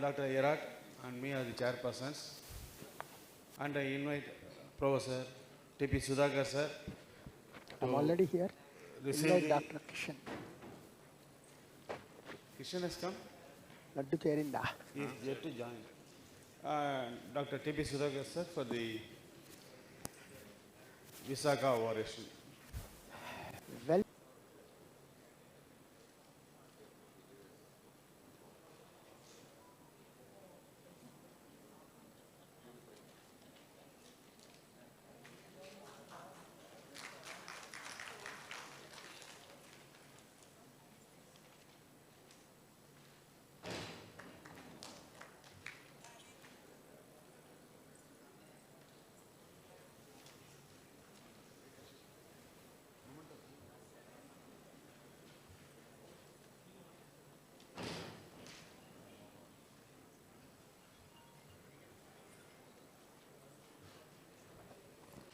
Dr. Erat and me are the chairpersons. And I invite Professor T.P. Sudhakar sir. I'm already here. Invite Dr. Kishan. Kishan has come? Laddu Cherinda. He is yet to join. Dr. T.P. Sudhakar sir for the Visakha oration. Well,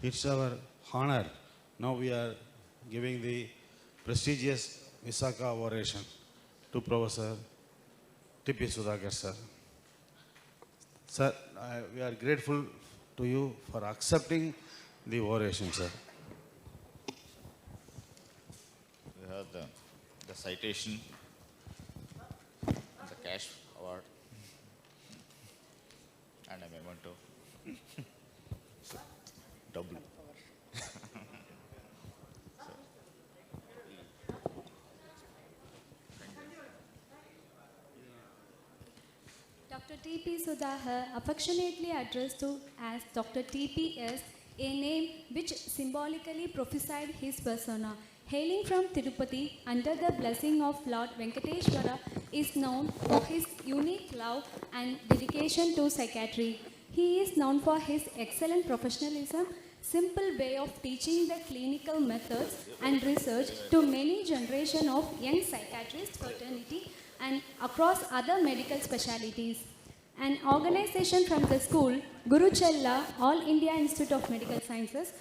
It's our honor. Now we are giving the prestigious Visakha oration to Professor T.P. Sudhakar sir. Sir, we are grateful to you for accepting the oration, sir. We have the citation, the cash award, and a memento. Double. Dr. T.P. Sudhakar, affectionately addressed to as Dr. T.P.S., a name which symbolically prophesied his persona. Hailing from Tirupati under the blessing of Lord Venkateshwara, is known for his unique love and dedication to psychiatry. He is known for his excellent professionalism, simple way of teaching the clinical methods and research to many generations of young psychiatrist fraternity and across other medical specialties. An organization from the school, Guru Chella, All India Institute of Medical Sciences,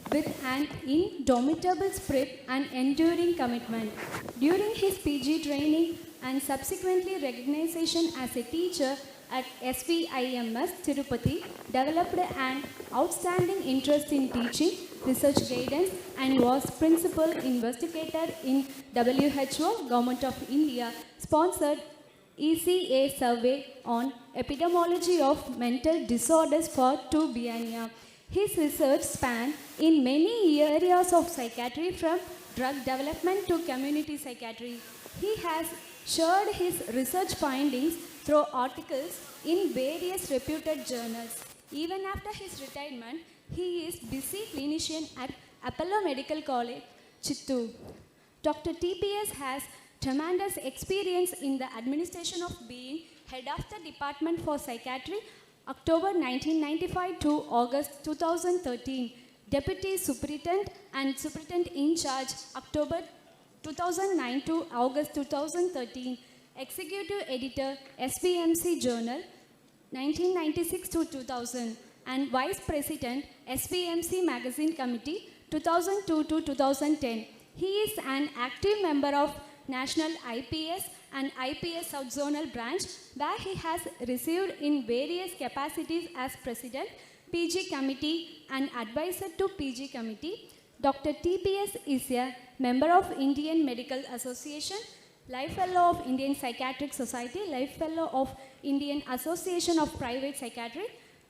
with an indomitable spirit and enduring commitment. During his PG training and subsequently recognition as a teacher at SVIMS Tirupati, developed an outstanding interest in teaching, research guidance, and was principal investigator in WHO, Government of India, sponsored ECA survey on epidemiology of mental disorders for 2 biennia. His research spanned in many areas of psychiatry from drug development to community psychiatry. He has shared his research findings through articles in various reputed journals. Even after his retirement, he is busy clinician at Apollo Medical College, Chittoor. Dr. TPS has tremendous experience in the administration of being head of the Department for Psychiatry, October 1995 to August 2013, Deputy Superintendent and Superintendent in charge, October 2009 to August 2013, Executive Editor, SVMC Journal, 1996 to 2000, and Vice President, SVMC Magazine Committee, 2002 to 2010. He is an active member of National IPS and IPS Subzonal Branch, where he has received in various capacities as President, PG Committee and Advisor to PG Committee. Dr. TPS is a member of Indian Medical Association, Life Fellow of Indian Psychiatric Society, Life Fellow of Indian Association of Private Psychiatry,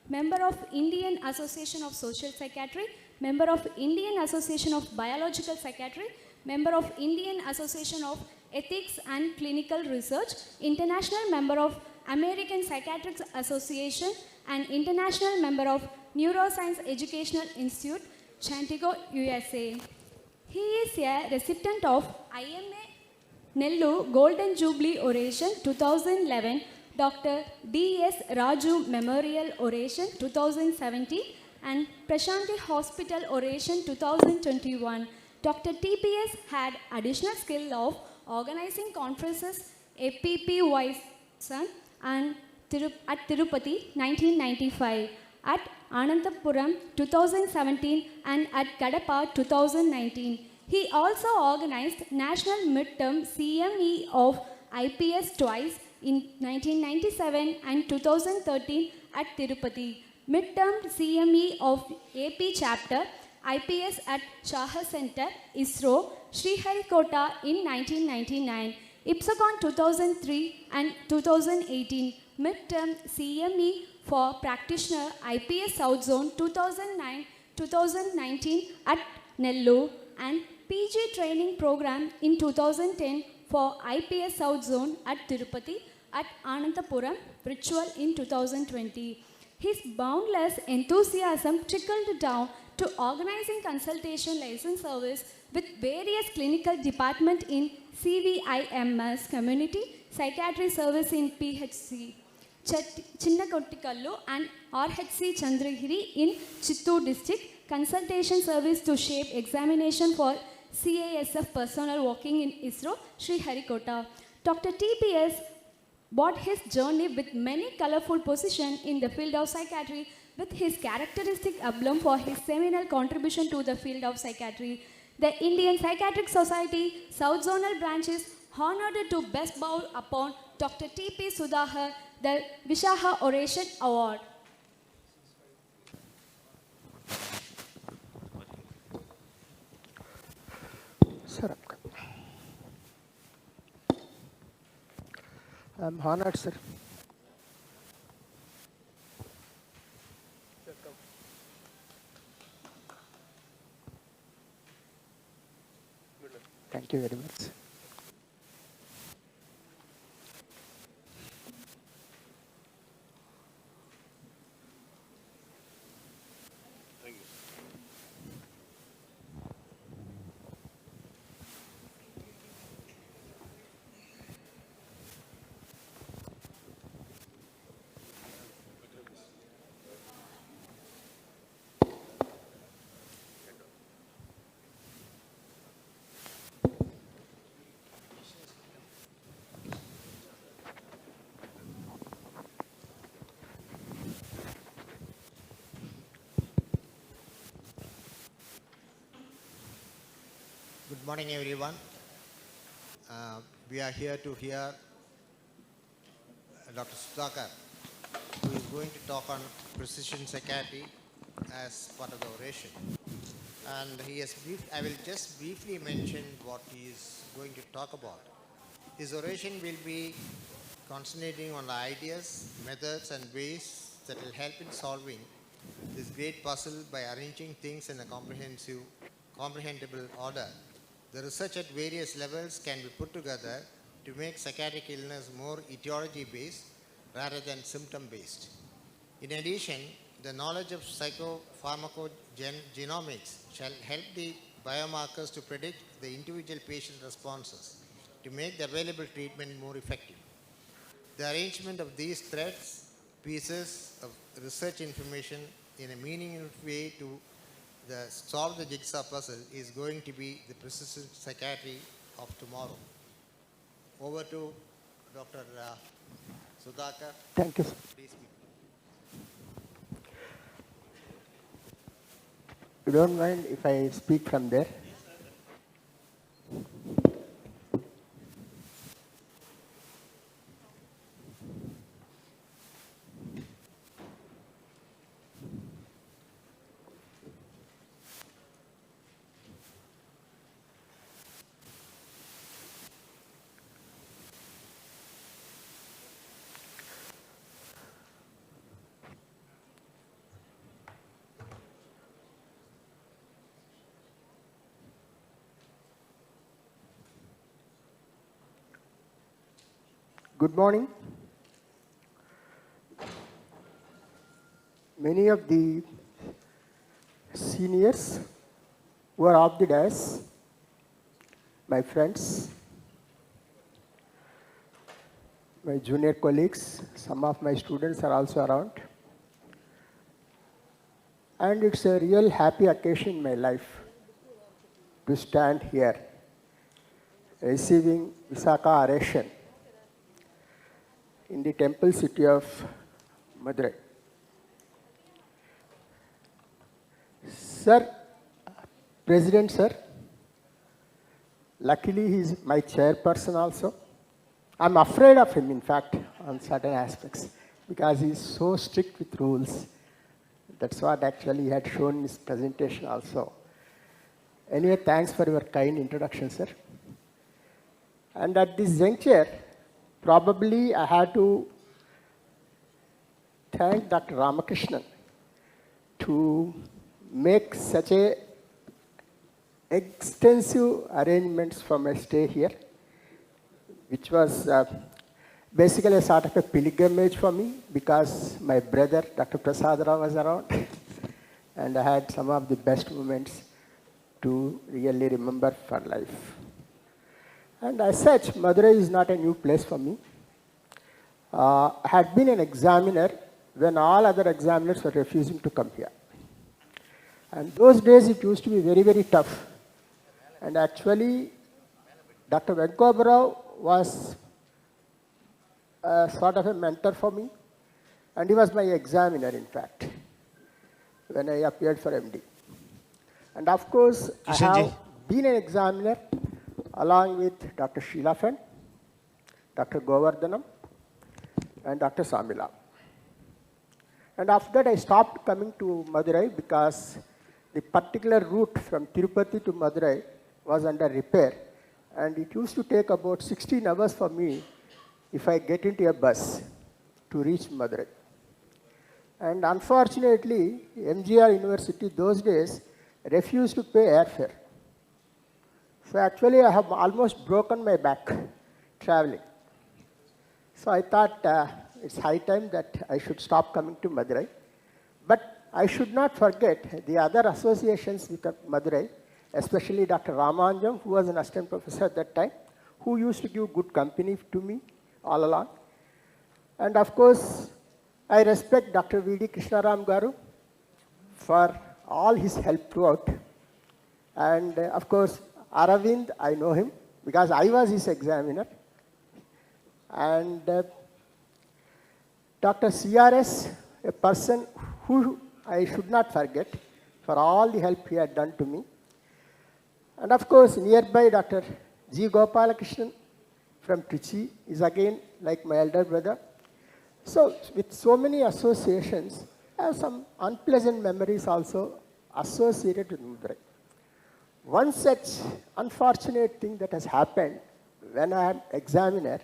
member of Indian Association of Social Psychiatry, member of Indian Association of Biological Psychiatry, member of Indian Association of Ethics and Clinical Research, international member of American Psychiatric Association, and international member of Neuroscience Educational Institute, Chantigo, USA. He is a recipient of IMA Nellu Golden Jubilee Oration 2011, Dr. D.S. Raju Memorial Oration 2017, and Prashanti Hospital Oration 2021. Dr. TPS had additional skill of organizing conferences, APPY and at Tirupati 1995, at Anandapuram 2017, and at Kadapa 2019. He also organized national midterm CME of IPS twice in 1997 and 2013 at Tirupati. Midterm CME of AP chapter IPS at Shah Center, ISRO, Sriharikota in 1999. Ipsagon 2003 and 2018. Midterm CME for practitioner IPS South Zone 2009-2019 at Nellore and PG training program in 2010 for IPS South Zone at Tirupati at Anantapuram, virtual in 2020. His boundless enthusiasm trickled down to organizing consultation license service with various clinical departments in CVIMS, Community Psychiatry Service in PHC Chinnakottikallu and RHC Chandragiri in Chittoor district, consultation service to shape examination for CASF personnel working in ISRO, Sriharikota. Dr. TPS bought his journey with many colorful positions in the field of psychiatry with his characteristic emblem for his seminal contribution to the field of psychiatry. The Indian Psychiatric Society South Zonal branch is honored to best bow upon Dr. T.P. Sudhakar the Vishaha Oration Award. Sir, I'm honored, sir. Thank you very much. Good morning, everyone. We are here to hear Dr. Sudhakar, who is going to talk on precision psychiatry as part of the oration. And I will just briefly mention what he is going to talk about. His oration will be concentrating on the ideas, methods, and ways that will help in solving this great puzzle by arranging things in a comprehensible order. The research at various levels can be put together to make psychiatric illness more etiology-based rather than symptom-based. In addition, the knowledge of psychopharmacogenomics shall help the biomarkers to predict the individual patient responses to make the available treatment more effective. The arrangement of these threads, pieces of research information in a meaningful way to solve the jigsaw puzzle is going to be the precision psychiatry of tomorrow. Over to Dr. Sudhakar. Thank you, sir. Please speak. You don't mind if I speak from there? Good morning. Many of the seniors who are off the dais, my friends, my junior colleagues, some of my students are also around. And it's a real happy occasion in my life to stand here receiving Visakha oration in the temple city of Madurai. Sir, President sir, luckily he is my chairperson also, I'm afraid of him, in fact, on certain aspects, because he's so strict with rules. That's what actually he had shown in his presentation also. Anyway, thanks for your kind introduction, sir. And at this juncture, probably I had to thank Dr. Ramakrishnan to make such a extensive arrangements for my stay here, which was basically a sort of a pilgrimage for me, because my brother, Dr. Prasad Rao, was around, and I had some of the best moments to really remember for life. And as such, Madurai is not a new place for me. I had been an examiner when all other examiners were refusing to come here. And those days it used to be very, very tough. And actually, Dr. Venkabarao was sort of a mentor for me. And he was my examiner, in fact, when I appeared for MD. And of course, I Kishanji. have been an examiner along with Dr. Sheila Fen, Dr. Govardhanam, and Dr. Samila. And after that, I stopped coming to Madurai because the particular route from Tirupati to Madurai was under repair. And it used to take about 16 hours for me if I get into a bus to reach Madurai. And unfortunately, MGR University those days refused to pay airfare. So actually, I have almost broken my back traveling. So I thought it's high time that I should stop coming to Madurai. But I should not forget the other associations with Madurai, especially Dr. Ramanjam, who was an assistant professor at that time, who used to give good company to me all along. And of course, I respect Dr. V.D. Krishnaram Garu for all his help throughout. And of course, Aravind, I know him because I was his examiner. And Dr. CRS, a person who I should not forget for all the help he had done to me. And of course, nearby Dr. G. Gopalakrishnan from Trichy is again like my elder brother. So with so many associations, I have some unpleasant memories also associated with Madurai. One such unfortunate thing that has happened when I am examiner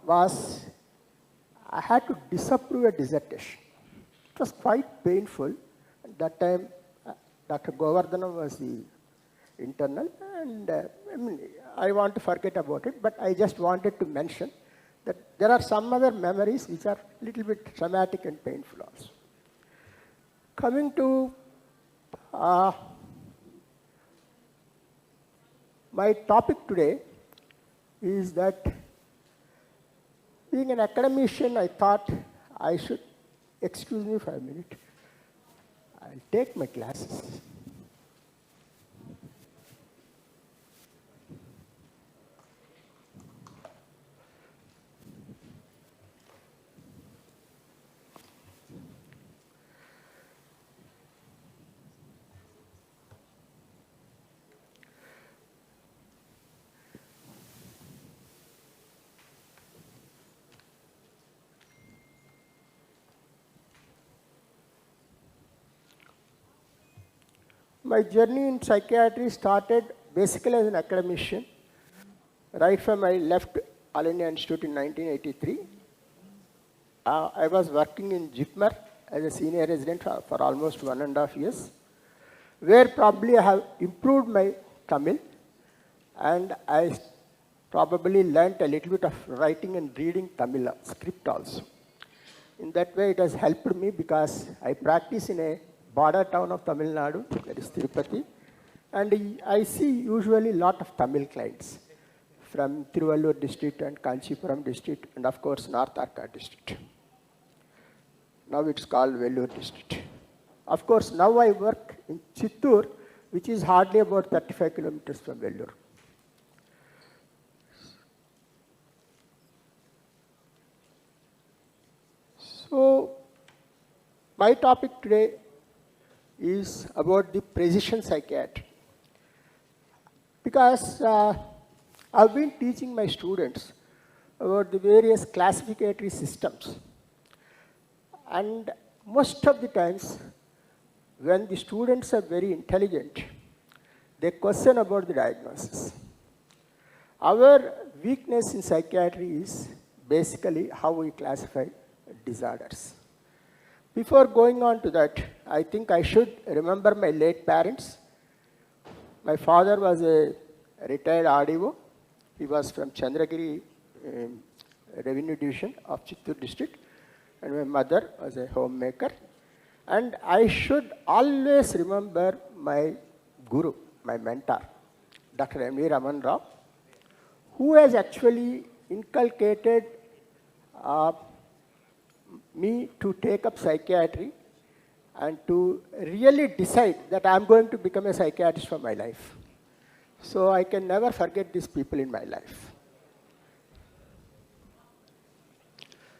was I had to disapprove a dissertation. It was quite painful. At that time, Dr. Govardhanam was the internal, and I want to forget about it, but I just wanted to mention that there are some other memories which are a little bit traumatic and painful also. Coming to my topic today is that being an academician, I thought I should, excuse me for a minute, I'll take my glasses. My journey in psychiatry started basically as an academician. Right from I left All India Institute in 1983, I was working in JIPMER as a senior resident for almost 1.5 years, where probably I have improved my Tamil, and I probably learnt a little bit of writing and reading Tamil script also. In that way, it has helped me because I practice in a border town of Tamil Nadu, that is Tirupati, and I see usually a lot of Tamil clients from Tiruvallur district and Kanchipuram district, and of course North Arcot district. Now it's called Vellore district. Of course, now I work in Chittur, which is hardly about 35 kilometers from Vellore. So, my topic today is about the precision psychiatry. Because I've been teaching my students about the various classificatory systems. And most of the times, when the students are very intelligent, they question about the diagnosis. Our weakness in psychiatry is basically how we classify disorders. Before going on to that, I think I should remember my late parents. My father was a retired RDO. He was from Chandragiri Revenue Division of Chittoor district. And my mother was a homemaker. And I should always remember my guru, my mentor, Dr. M. V. Raman Rao, who has actually inculcated me to take up psychiatry and to really decide that I'm going to become a psychiatrist for my life. So I can never forget these people in my life.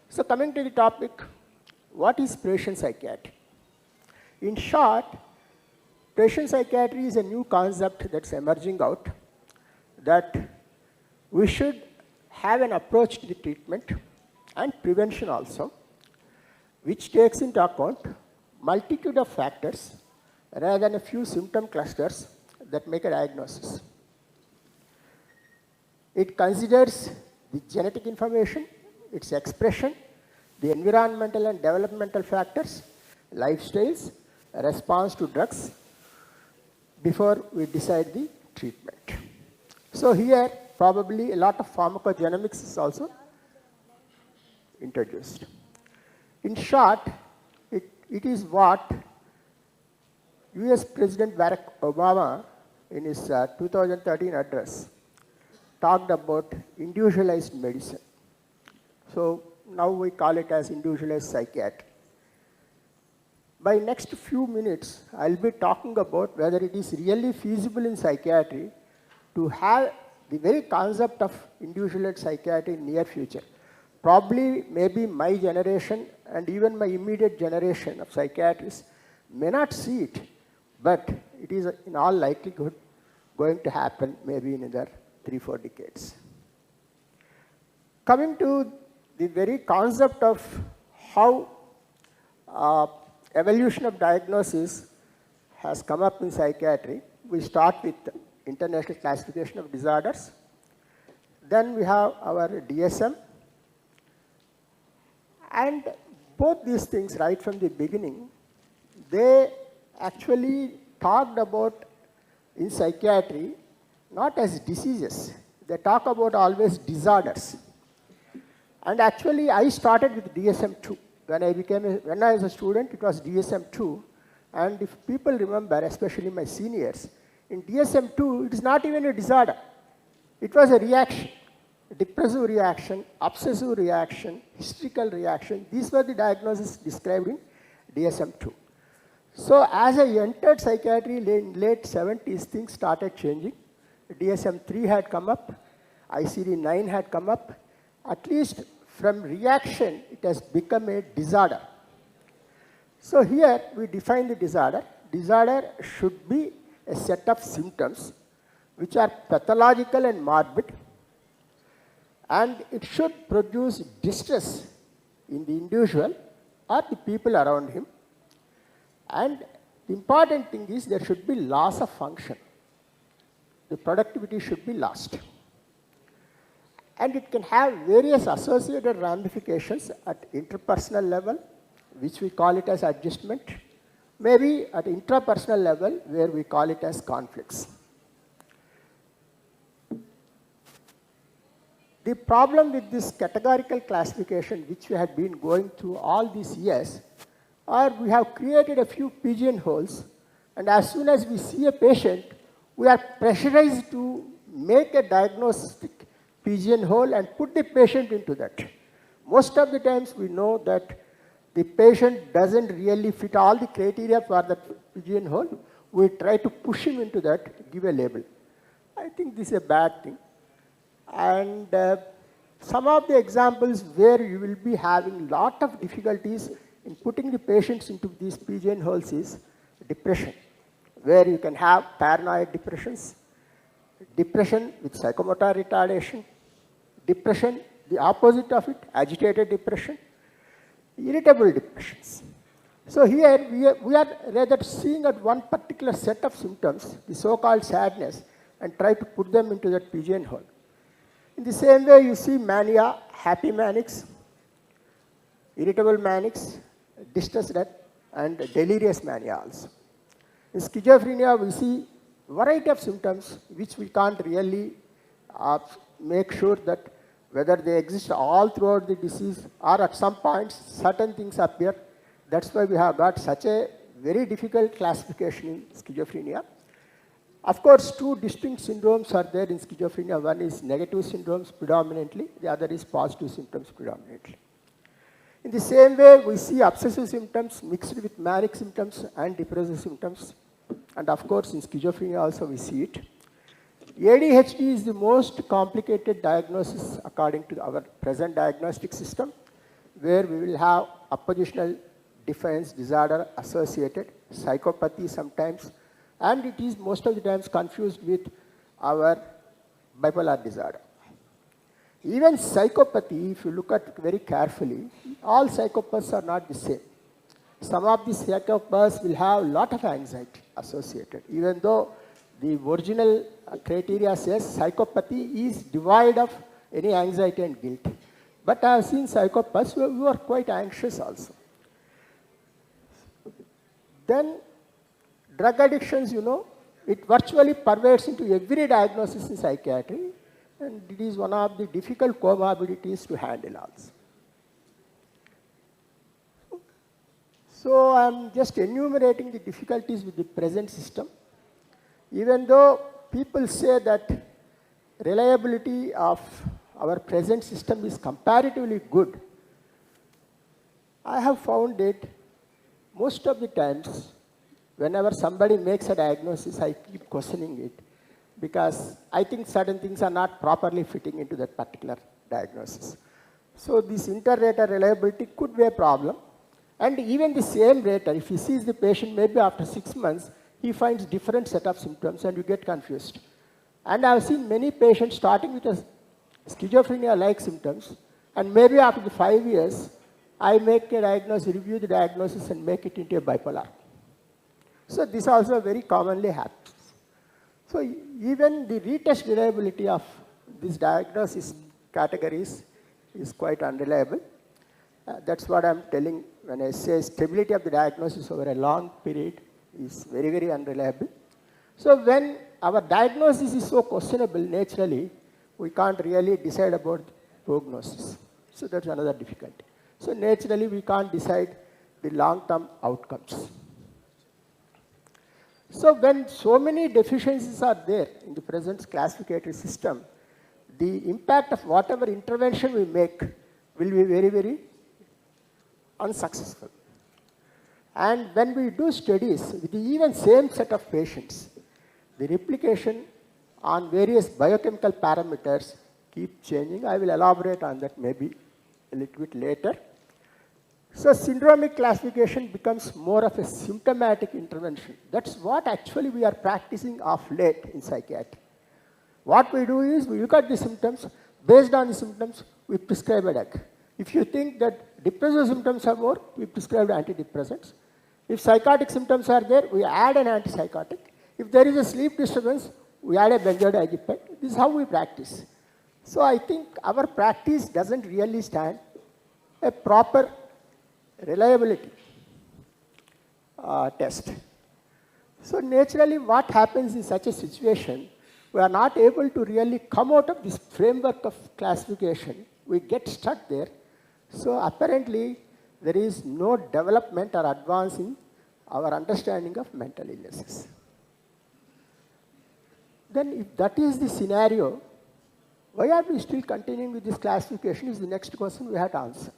So coming to the topic, what is patient psychiatry? In short, patient psychiatry is a new concept that's emerging out, that we should have an approach to the treatment and prevention also, which takes into account multitude of factors rather than a few symptom clusters that make a diagnosis. It considers the genetic information, its expression, the environmental and developmental factors, lifestyles, response to drugs, before we decide the treatment. So here, probably a lot of pharmacogenomics is also introduced. In short, it is what US President Barack Obama in his 2013 address talked about individualized medicine. So now we call it as individualized psychiatry. By next few minutes, I'll be talking about whether it is really feasible in psychiatry to have the very concept of individualized psychiatry in near future. Probably, maybe my generation and even my immediate generation of psychiatrists may not see it, but it is in all likelihood going to happen maybe in another 3-4 decades. Coming to the very concept of how evolution of diagnosis has come up in psychiatry, we start with International Classification of Disorders. Then we have our DSM. And both these things, right from the beginning, they actually talked about in psychiatry not as diseases. They talk about always disorders. And actually, I started with DSM-2. When I was a student, it was DSM-2. And if people remember, especially my seniors, in DSM-2, it is not even a disorder. It was a reaction, a depressive reaction, obsessive reaction, hysterical reaction. These were the diagnoses described in DSM-2. So as I entered psychiatry in late 70s, things started changing. DSM-3 had come up, ICD-9 had come up. At least from reaction, it has become a disorder. So here we define the disorder. Disorder should be a set of symptoms which are pathological and morbid, and it should produce distress in the individual or the people around him. And the important thing is there should be loss of function. The productivity should be lost. And it can have various associated ramifications at interpersonal level, which we call it as adjustment, maybe at intrapersonal level, where we call it as conflicts. The problem with this categorical classification, which we had been going through all these years, are we have created a few pigeonholes, and as soon as we see a patient, we are pressurized to make a diagnostic pigeonhole and put the patient into that. Most of the times we know that the patient doesn't really fit all the criteria for that pigeonhole. We try to push him into that, give a label. I think this is a bad thing. And some of the examples where you will be having lot of difficulties in putting the patients into these pigeonholes is depression, where you can have paranoid depressions, depression with psychomotor retardation, depression the opposite of it, agitated depression, irritable depressions. So here we are rather seeing at one particular set of symptoms, the so-called sadness, and try to put them into that pigeonhole. In the same way, you see mania, happy manics, irritable manics, distressed and delirious mania also. In schizophrenia, we see variety of symptoms which we can't really make sure that whether they exist all throughout the disease or at some points certain things appear. That's why we have got such a very difficult classification in schizophrenia. Of course, two distinct syndromes are there in schizophrenia. One is negative syndromes predominantly, the other is positive symptoms predominantly. In the same way, we see obsessive symptoms mixed with manic symptoms and depressive symptoms. And of course, in schizophrenia also we see it. ADHD is the most complicated diagnosis according to our present diagnostic system, where we will have oppositional defiance disorder associated, psychopathy sometimes, and it is most of the times confused with our bipolar disorder. Even psychopathy, if you look at it very carefully, all psychopaths are not the same. Some of the psychopaths will have a lot of anxiety associated, even though the original criteria says psychopathy is devoid of any anxiety and guilt. But I have seen psychopaths who are quite anxious also. Then drug addictions, it virtually pervades into every diagnosis in psychiatry, and it is one of the difficult comorbidities to handle also. So I'm just enumerating the difficulties with the present system. Even though people say that reliability of our present system is comparatively good, I have found it most of the times, whenever somebody makes a diagnosis, I keep questioning it, because I think certain things are not properly fitting into that particular diagnosis. So this inter-rater reliability could be a problem. And even the same rater, if he sees the patient maybe after 6 months, he finds different set of symptoms and you get confused. And I've seen many patients starting with a schizophrenia-like symptoms, and maybe after the 5 years, I make a diagnosis, review the diagnosis and make it into a bipolar. So this also very commonly happens. So even the retest reliability of these diagnosis categories is quite unreliable. That's what I'm telling when I say stability of the diagnosis over a long period is very, very unreliable. So when our diagnosis is so questionable naturally, we can't really decide about prognosis. So that's another difficulty. So naturally, we can't decide the long-term outcomes. So when so many deficiencies are there in the present classificatory system, the impact of whatever intervention we make will be very, very unsuccessful. And when we do studies with the even same set of patients, the replication on various biochemical parameters keep changing. I will elaborate on that maybe a little bit later. So syndromic classification becomes more of a symptomatic intervention. That's what actually we are practicing of late in psychiatry. What we do is we look at the symptoms. Based on the symptoms, we prescribe a drug. If you think that depressive symptoms are more, we prescribe antidepressants. If psychotic symptoms are there, we add an antipsychotic. If there is a sleep disturbance, we add a benzodiazepine. This is how we practice. So I think our practice doesn't really stand a proper reliability test. So naturally, what happens in such a situation, we are not able to really come out of this framework of classification. We get stuck there. So apparently, there is no development or advance in our understanding of mental illnesses. Then if that is the scenario, why are we still continuing with this classification is the next question we have to answer.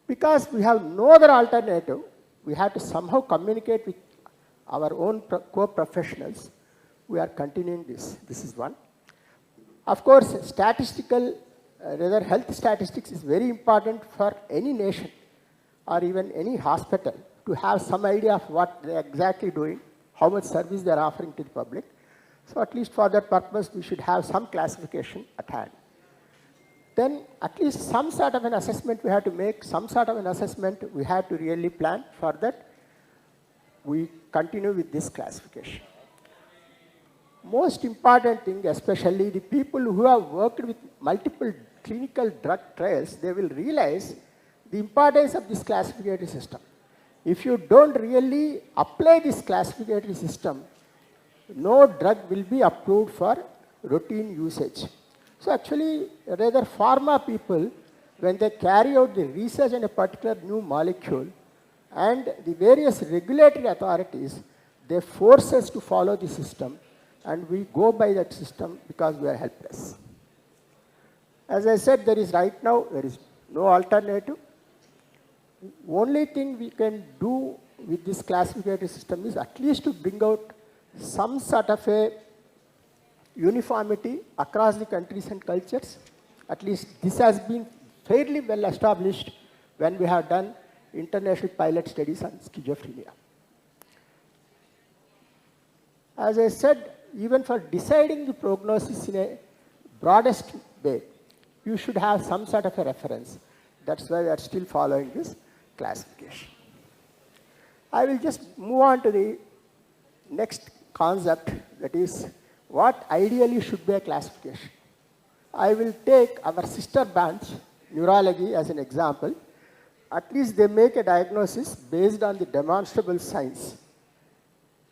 Because we have no other alternative, we have to somehow communicate with our own co-professionals. We are continuing this. This is one. Of course, statistical, rather health statistics is very important for any nation or even any hospital to have some idea of what they are exactly doing, how much service they are offering to the public. So at least for that purpose, we should have some classification at hand. then at least some sort of an assessment we have to make, some sort of an assessment we have to really plan. For that, we continue with this classification. Most important thing, especially the people who have worked with multiple clinical drug trials, they will realize the importance of this classificatory system. If you don't really apply this classificatory system, no drug will be approved for routine usage. So actually, rather pharma people, when they carry out the research on a particular new molecule, and the various regulatory authorities, they force us to follow the system, and we go by that system because we are helpless. As I said, there is right now, there is no alternative. Only thing we can do with this classificatory system is at least to bring out some sort of a uniformity across the countries and cultures. At least this has been fairly well established when we have done international pilot studies on schizophrenia. As I said, even for deciding the prognosis in a broadest way, you should have some sort of a reference. That's why we are still following this classification. I will just move on to the next concept, that is what ideally should be a classification. I will take our sister branch, neurology, as an example. At least they make a diagnosis based on the demonstrable signs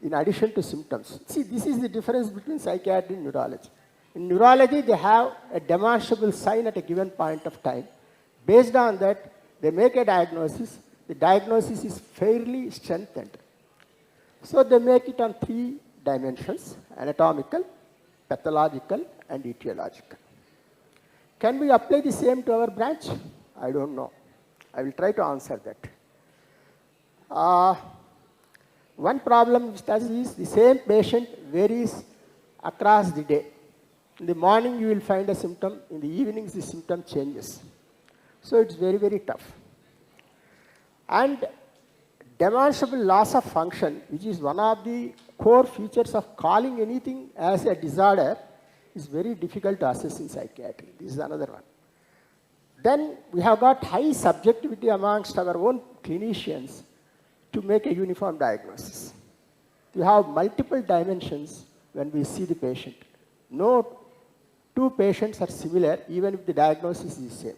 in addition to symptoms. See, this is the difference between psychiatry and neurology. In neurology, they have a demonstrable sign at a given point of time. Based on that, they make a diagnosis. The diagnosis is fairly strengthened. So they make it on 3 dimensions: anatomical, pathological, and etiological. Can we apply the same to our branch? I don't know. I will try to answer that. One problem which does is the same patient varies across the day. In the morning you will find a symptom, in the evenings the symptom changes. So it's very, very tough. And demonstrable loss of function, which is one of the core features of calling anything as a disorder, is very difficult to assess in psychiatry. This is another one. Then we have got high subjectivity amongst our own clinicians to make a uniform diagnosis. We have multiple dimensions when we see the patient. No 2 patients are similar, even if the diagnosis is the same.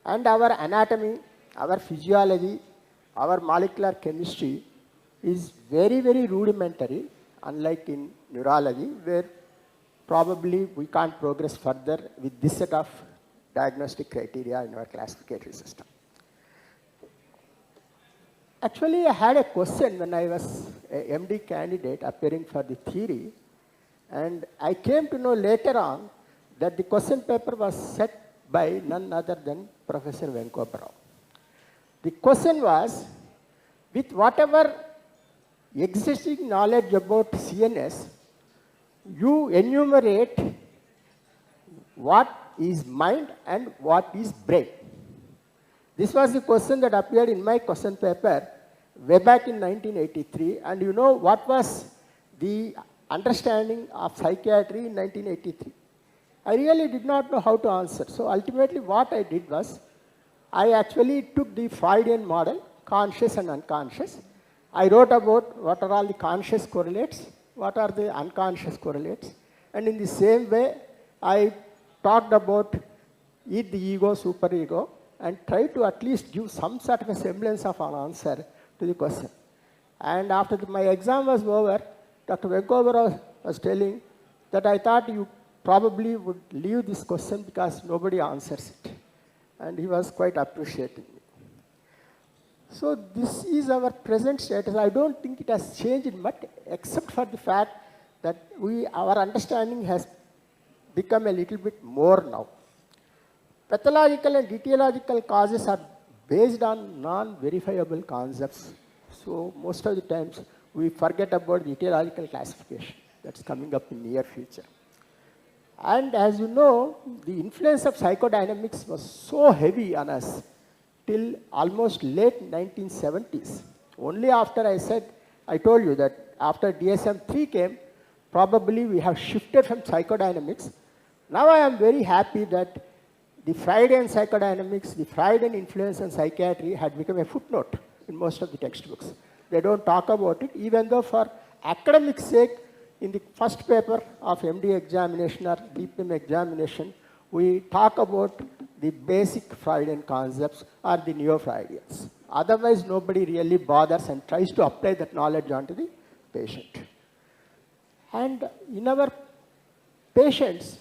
And our anatomy, our physiology, our molecular chemistry is very, very rudimentary, unlike in neurology, where probably we can't progress further with this set of diagnostic criteria in our classificatory system. Actually, I had a question when I was a MD candidate appearing for the theory, and I came to know later on that the question paper was set by none other than Professor Venkobarao. The question was, with whatever existing knowledge about CNS, you enumerate what is mind and what is brain. This was the question that appeared in my question paper way back in 1983. And you know what was the understanding of psychiatry in 1983? I really did not know how to answer. So ultimately what I did was, I actually took the Freudian model, conscious and unconscious. I wrote about what are all the conscious correlates, what are the unconscious correlates. And in the same way, I talked about the ego, superego, and tried to at least give some sort of a semblance of an answer to the question. And after my exam was over, Dr. Venkobarao was telling that I thought you probably would leave this question because nobody answers it. And he was quite appreciating me. So this is our present status. I don't think it has changed much, except for the fact that our understanding has become a little bit more now. Pathological and etiological causes are based on non-verifiable concepts. So most of the times we forget about the etiological classification that's coming up in near future. And as you know, the influence of psychodynamics was so heavy on us till almost late 1970s. Only after I told you that after DSM-3 came, probably we have shifted from psychodynamics. Now I am very happy that the Freudian psychodynamics, the Freudian influence on psychiatry had become a footnote in most of the textbooks. They don't talk about it, even though for academic sake, in the first paper of MD examination or DPM examination, we talk about the basic Freudian concepts or the neo-Freudians. Otherwise, nobody really bothers and tries to apply that knowledge onto the patient. And in our patients,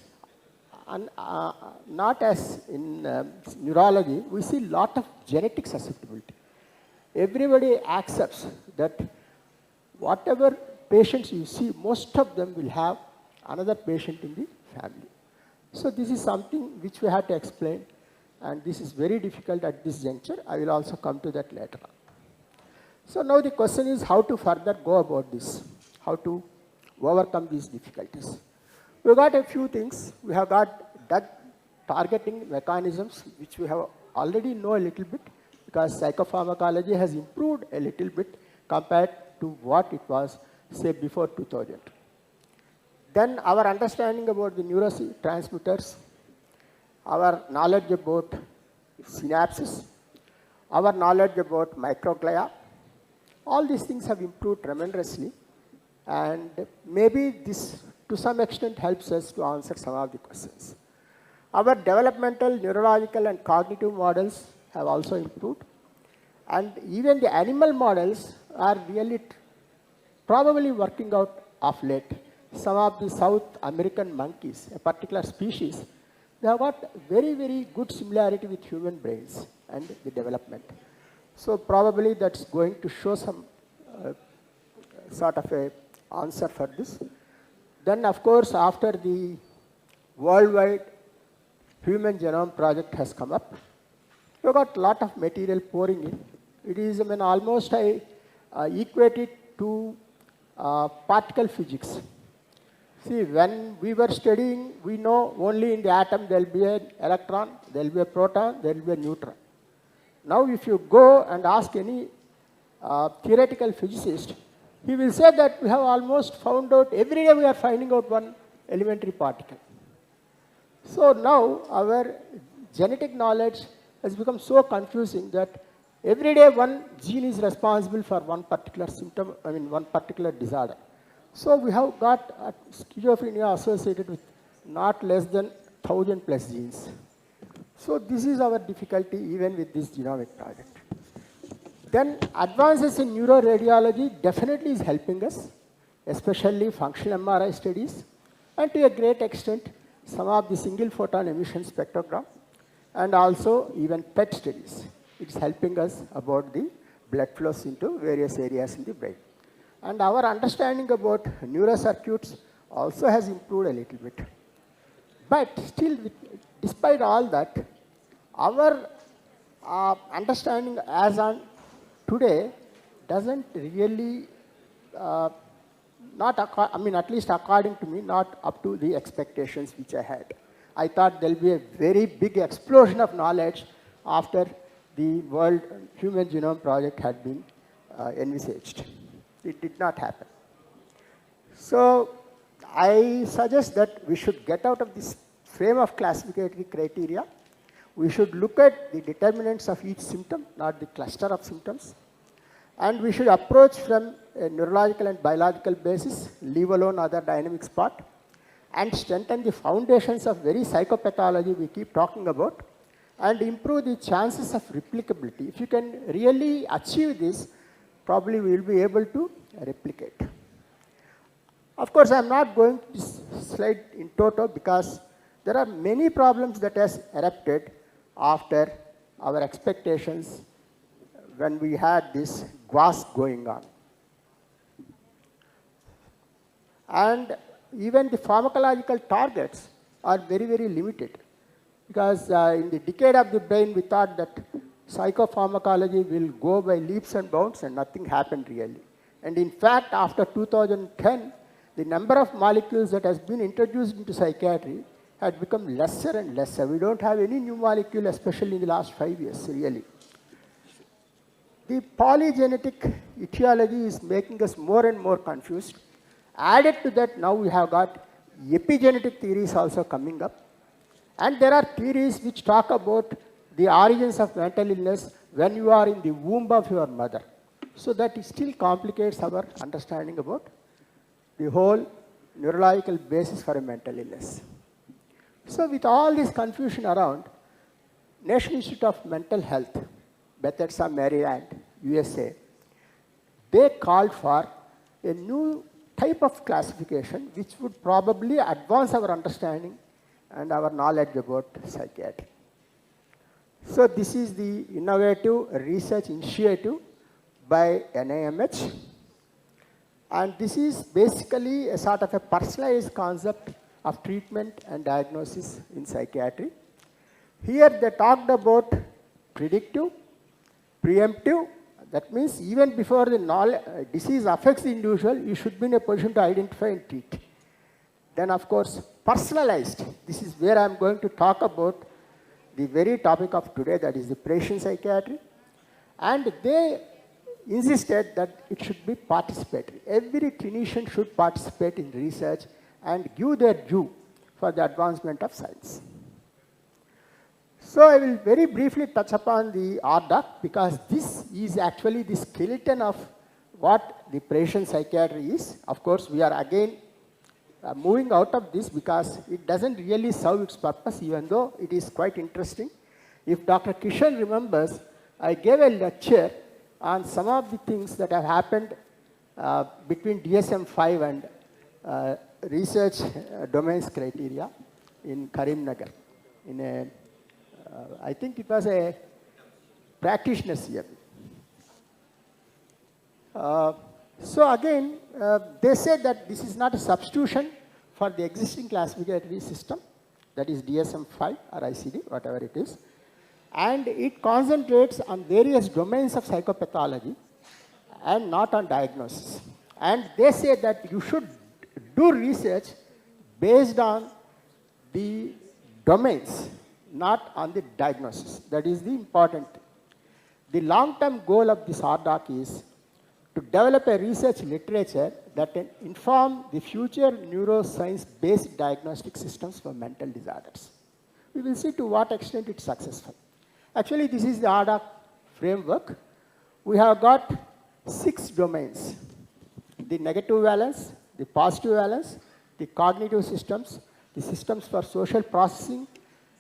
not as in neurology, we see a lot of genetic susceptibility. Everybody accepts that whatever patients you see, most of them will have another patient in the family. So this is something which we have to explain, and this is very difficult at this juncture. I will also come to that later on. So now the question is how to further go about this, how to overcome these difficulties. We got a few things. We have got drug targeting mechanisms, which we have already know a little bit, because psychopharmacology has improved a little bit compared to what it was, say, before 2000. Then our understanding about the neurotransmitters, our knowledge about synapses, our knowledge about microglia, all these things have improved tremendously, and maybe this to some extent helps us to answer some of the questions. Our developmental, neurological and cognitive models have also improved, and even the animal models are really probably working out of late. Some of the South American monkeys, a particular species, they have got very, very good similarity with human brains and the development. So probably that's going to show some sort of a answer for this. Then of course, after the worldwide Human Genome Project has come up, we've got a lot of material pouring in. It is, I mean, almost I equate it to particle physics. See, when we were studying, we know only in the atom there will be an electron, there will be a proton, there will be a neutron. Now if you go and ask any theoretical physicist, he will say that we have almost found out, every day we are finding out one elementary particle. So now our genetic knowledge has become so confusing that every day one gene is responsible for one particular symptom, I mean one particular disorder. So we have got schizophrenia associated with not less than 1,000 plus genes. So this is our difficulty even with this genomic project. Then advances in neuroradiology definitely is helping us, especially functional MRI studies, and to a great extent some of the single photon emission spectrogram, and also even PET studies. It's helping us about the blood flows into various areas in the brain. And our understanding about neurocircuits also has improved a little bit. But still, despite all that, our understanding as on today doesn't really, at least according to me, not up to the expectations which I had. I thought there'll be a very big explosion of knowledge after the World Human Genome Project had been envisaged. It did not happen. So I suggest that we should get out of this frame of classificatory criteria. We should look at the determinants of each symptom, not the cluster of symptoms. And we should approach from a neurological and biological basis, leave alone other dynamics part, and strengthen the foundations of very psychopathology we keep talking about, and improve the chances of replicability. If you can really achieve this, probably we will be able to replicate. Of course, I am not going to slide in toto because there are many problems that has erupted after our expectations when we had this GWAS going on. And even the pharmacological targets are very, very limited, because in the decade of the brain we thought that psychopharmacology will go by leaps and bounds, and nothing happened really. And in fact, after 2010, the number of molecules that has been introduced into psychiatry had become lesser and lesser. We don't have any new molecule, especially in the last 5 years, really. The polygenetic etiology is making us more and more confused. Added to that, now we have got epigenetic theories also coming up. And there are theories which talk about the origins of mental illness when you are in the womb of your mother. So that it still complicates our understanding about the whole neurological basis for a mental illness. So with all this confusion around, National Institute of Mental Health, Bethesda, Maryland, USA, they called for a new type of classification which would probably advance our understanding and our knowledge about psychiatry. So this is the innovative research initiative by NIMH. And this is basically a sort of a personalized concept of treatment and diagnosis in psychiatry. Here they talked about predictive, preemptive. That means even before the disease affects the individual, you should be in a position to identify and treat. Then of course, personalized. This is where I'm going to talk about the very topic of today, that is the patient psychiatry. And they insisted that it should be participatory. Every clinician should participate in research and give their due for the advancement of science. So I will very briefly touch upon the RDoC because this is actually the skeleton of what the patient psychiatry is. Of course, we are again moving out of this because it doesn't really serve its purpose, even though it is quite interesting. If Dr. Kishan remembers, I gave a lecture on some of the things that have happened between DSM-5 and research domains criteria in Karimnagar. In a, I think it was a practitioner's year. So again, they said that this is not a substitution for the existing classificatory system, that is DSM-5 or ICD, whatever it is. And it concentrates on various domains of psychopathology and not on diagnosis. And they say that you should do research based on the domains, not on the diagnosis. That is the important thing. The long-term goal of this RDoC is to develop a research literature that can inform the future neuroscience-based diagnostic systems for mental disorders. We will see to what extent it's successful. Actually, this is the RDoC framework. We have got 6 domains: the negative valence, the positive valence, the cognitive systems, the systems for social processing,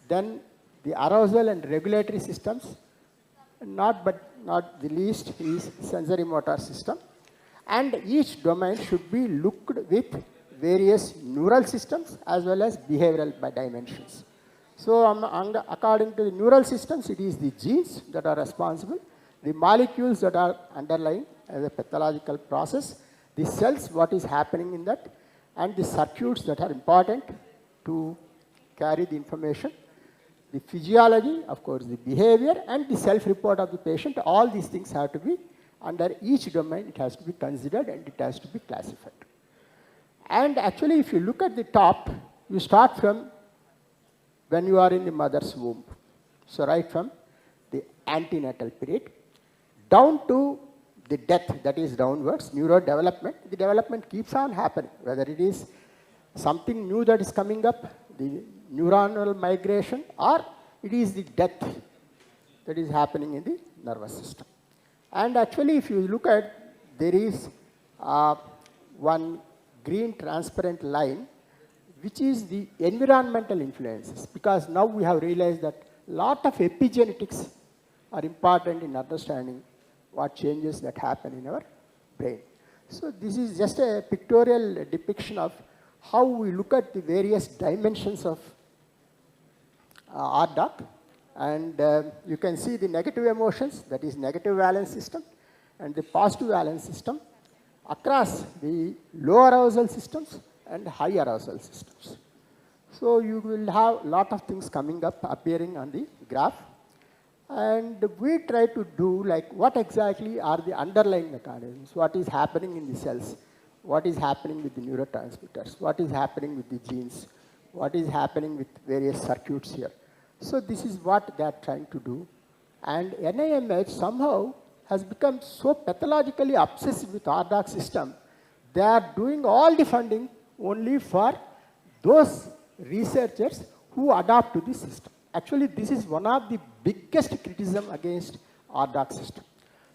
then the arousal and regulatory systems, not the least is sensory motor system. And each domain should be looked with various neural systems as well as behavioral dimensions. So according to the neural systems, it is the genes that are responsible, the molecules that are underlying as a pathological process, the cells, what is happening in that, and the circuits that are important to carry the information. The physiology, of course, the behavior, and the self-report of the patient, all these things have to be under each domain, it has to be considered and it has to be classified. And actually, if you look at the top, you start from when you are in the mother's womb. So right from the antenatal period, down to the death, that is downwards, neurodevelopment. The development keeps on happening, whether it is something new that is coming up, the neuronal migration, or it is the death that is happening in the nervous system. And actually, if you look at, there is one green transparent line, which is the environmental influences, because now we have realized that a lot of epigenetics are important in understanding what changes that happen in our brain. So this is just a pictorial depiction of how we look at the various dimensions of RDoC. And you can see the negative emotions, that is negative valence system, and the positive valence system across the low arousal systems and high arousal systems. So you will have a lot of things coming up, appearing on the graph. And we try to do like what exactly are the underlying mechanisms, what is happening in the cells, what is happening with the neurotransmitters, what is happening with the genes, what is happening with various circuits here. So this is what they are trying to do. And NIMH somehow has become so pathologically obsessed with RDoC system, they are doing all the funding only for those researchers who adapt to this system. Actually, this is one of the biggest criticism against RDoC system.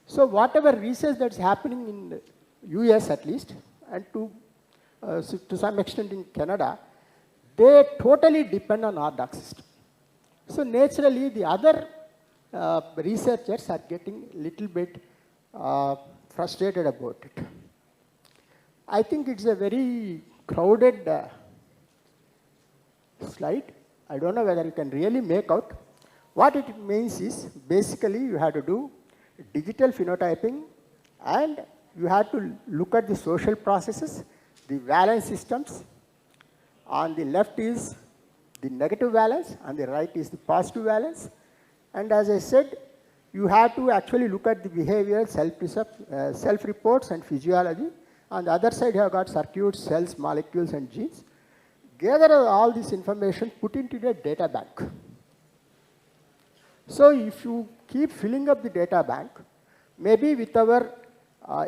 So whatever research that's happening in the US at least, and to some extent in Canada, they totally depend on RDoC system. So naturally, the other researchers are getting a little bit frustrated about it. I think it's a very crowded slide. I don't know whether you can really make out. What it means is, basically you have to do digital phenotyping, and you have to look at the social processes, the valence systems. On the left is the negative valence, on the right is the positive valence. And as I said, you have to actually look at the behavioral self-reports and physiology. On the other side, you have got circuits, cells, molecules, and genes. Gather all this information, put it into a data bank. So if you keep filling up the data bank, maybe with our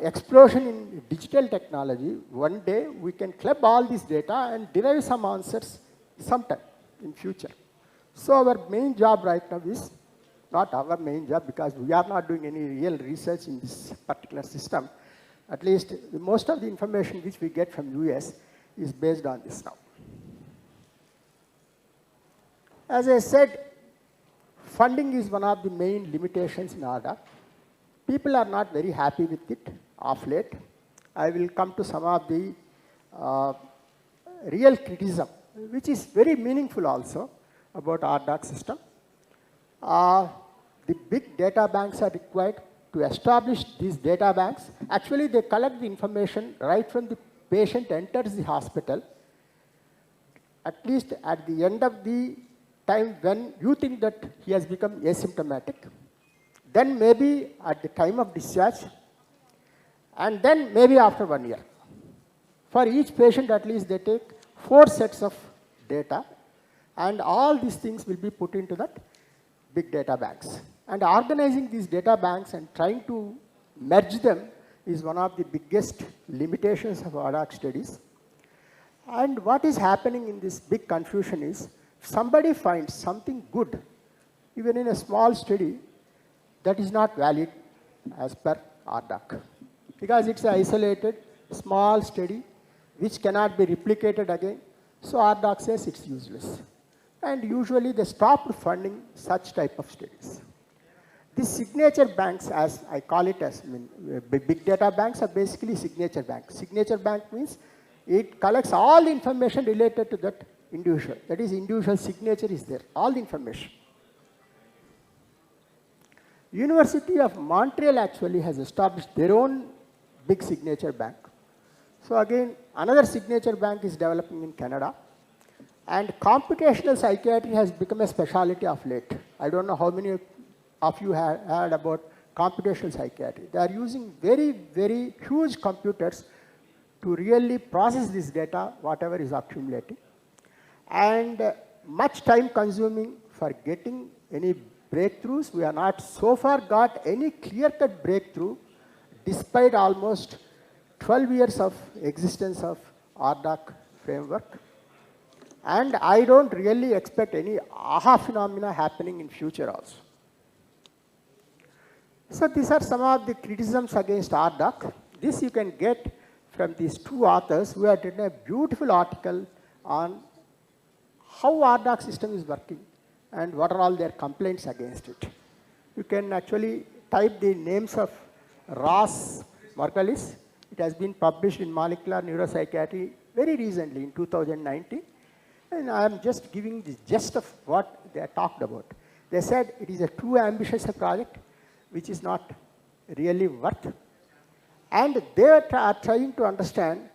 explosion in digital technology, one day we can club all this data and derive some answers sometime in future. So our main job right now is, not our main job because we are not doing any real research in this particular system. At least most of the information which we get from US is based on this now. As I said, funding is one of the main limitations in RDoC. People are not very happy with it of late. I will come to some of the real criticism, which is very meaningful also about RDoC system. The big data banks are required to establish these data banks. Actually, they collect the information right from the patient enters the hospital, at least at the end of the time when you think that he has become asymptomatic, then maybe at the time of discharge, and then maybe after 1 year. For each patient, at least they take 4 sets of data, and all these things will be put into that big data banks. And organizing these data banks and trying to merge them is one of the biggest limitations of RDoC studies. And what is happening in this big confusion is, if somebody finds something good, even in a small study, that is not valid as per RDoC. Because it's an isolated, small study, which cannot be replicated again. So RDoC says it's useless. And usually they stopped funding such type of studies. These signature banks, as I call it, big data banks are basically signature banks. Signature bank means it collects all the information related to that individual. That is, individual signature is there, all the information. University of Montreal actually has established their own big signature bank. So again, another signature bank is developing in Canada. And computational psychiatry has become a specialty of late. I don't know how many of you have heard about computational psychiatry. They are using very, very huge computers to really process this data, whatever is accumulating. And much time consuming for getting any breakthroughs. We have not so far got any clear-cut breakthrough despite almost 12 years of existence of RDoC framework. And I don't really expect any aha phenomena happening in future also. So these are some of the criticisms against RDoC. This you can get from these 2 authors who have written a beautiful article on how RDoC system is working and what are all their complaints against it. You can actually type the names of Ross Margolis. It has been published in Molecular Neuropsychiatry very recently in 2019. And I am just giving the gist of what they talked about. They said it is a too ambitious project, which is not really worth. And they are trying to understand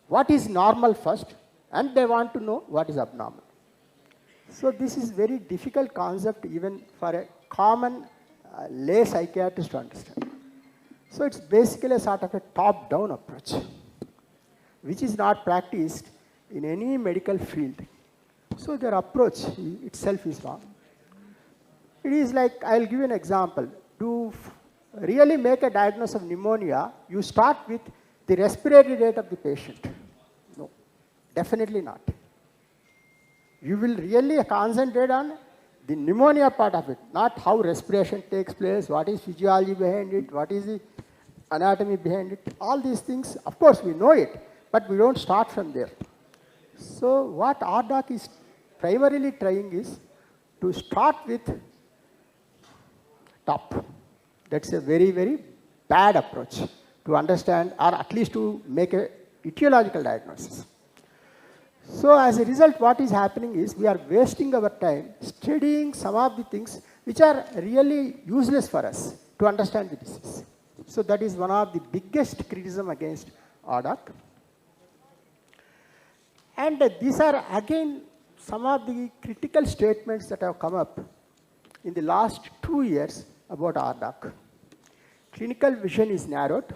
what is normal first, and they want to know what is abnormal. So this is very difficult concept even for a common lay psychiatrist to understand. So it's basically a sort of a top-down approach, which is not practiced in any medical field. So their approach itself is wrong. It is like, I'll give you an example. To really make a diagnosis of pneumonia, you start with the respiratory rate of the patient. No, definitely not. you will really concentrate on the pneumonia part of it, not how respiration takes place, what is physiology behind it, what is the anatomy behind it. All these things, of course, we know it, but we don't start from there. So what RDoc is primarily trying is to start with top. That's a very, very bad approach to understand, or at least to make a etiological diagnosis. So as a result, what is happening is we are wasting our time studying some of the things which are really useless for us to understand the disease. So that is one of the biggest criticism against RDoc. And these are again some of the critical statements that have come up in the last 2 years about RDoc. Clinical vision is narrowed,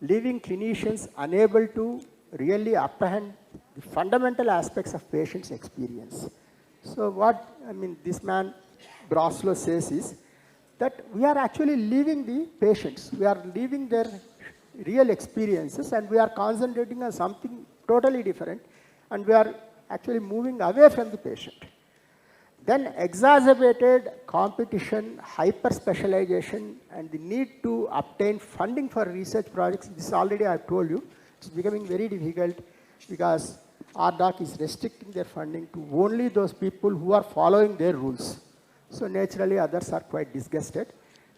leaving clinicians unable to really apprehend the fundamental aspects of patient's experience. So what, this man Broslow says is that we are actually leaving the patients, we are leaving their real experiences, and we are concentrating on something totally different, and we are actually moving away from the patient. Then exacerbated competition, hyper-specialization, and the need to obtain funding for research projects. This already I have told you. It's becoming very difficult because RDoc is restricting their funding to only those people who are following their rules. So naturally, others are quite disgusted.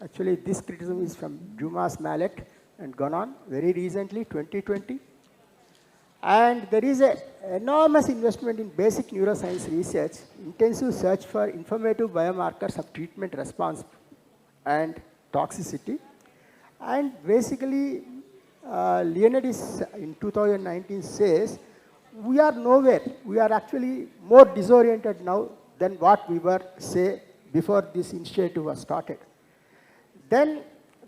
Actually, this criticism is from Dumas Mallet and gone on very recently, 2020. And there is an enormous investment in basic neuroscience research, intensive search for informative biomarkers of treatment response and toxicity. And basically, Leonidis in 2019 says, we are nowhere. We are actually more disoriented now than what we were, say, before this initiative was started. Then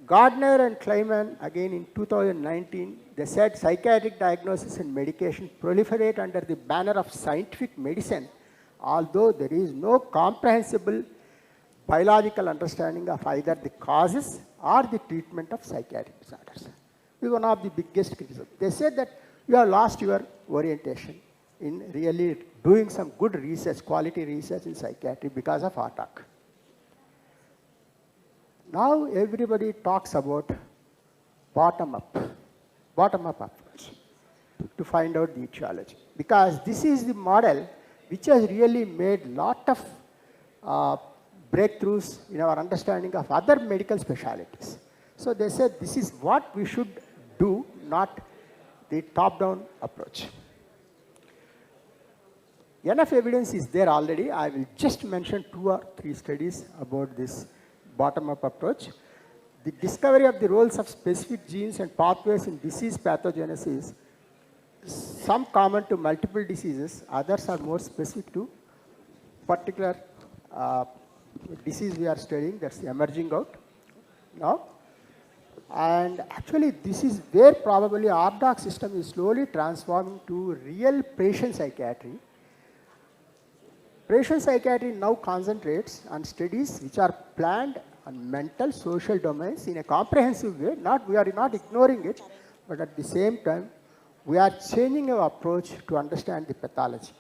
Gardner and Kleiman, again in 2019, they said psychiatric diagnosis and medication proliferate under the banner of scientific medicine, although there is no comprehensible biological understanding of either the causes or the treatment of psychiatric disorders. This is one of the biggest criticisms. They said that you have lost your orientation in really doing some good research, quality research in psychiatry because of RDoc. Now everybody talks about bottom-up approach to find out the etiology. Because this is the model which has really made lot of breakthroughs in our understanding of other medical specialties. So they said this is what we should do, not the top-down approach. Enough evidence is there already. I will just mention 2 or 3 studies about this bottom-up approach. The discovery of the roles of specific genes and pathways in disease pathogenesis, some common to multiple diseases, others are more specific to particular disease we are studying, that's emerging out now. And actually this is where probably RDoc system is slowly transforming to real patient psychiatry. Patient psychiatry now concentrates on studies which are planned on mental, social domains in a comprehensive way. We are not ignoring it, but at the same time, we are changing our approach to understand the pathology.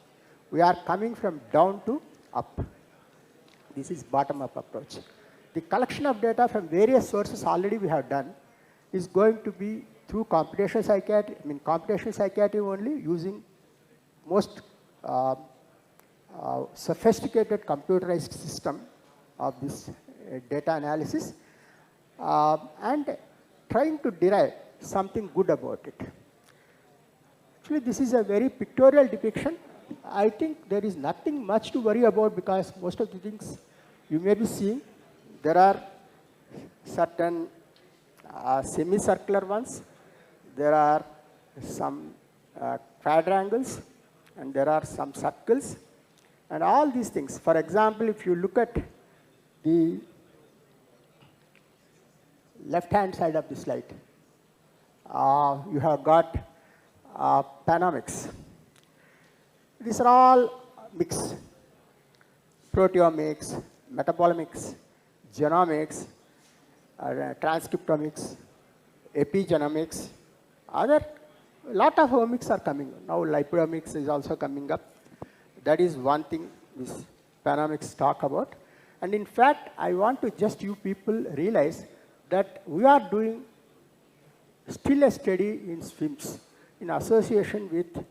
We are coming from down to up. This is bottom-up approach. The collection of data from various sources already we have done is going to be through computational psychiatry, computational psychiatry only, using most sophisticated computerized system of this data analysis and trying to derive something good about it. Actually, this is a very pictorial depiction. I think there is nothing much to worry about because most of the things you may be seeing, there are certain semicircular ones, there are some quadrangles, and there are some circles, and all these things. For example, if you look at the left-hand side of the slide, you have got panomics. These are all mixed. Proteomics, metabolomics, genomics, transcriptomics, epigenomics, lot of omics are coming. Now lipidomics is also coming up. That is one thing this Panomics talk about. And in fact, I want to just you people realize that we are doing still a study in SWIMS in association with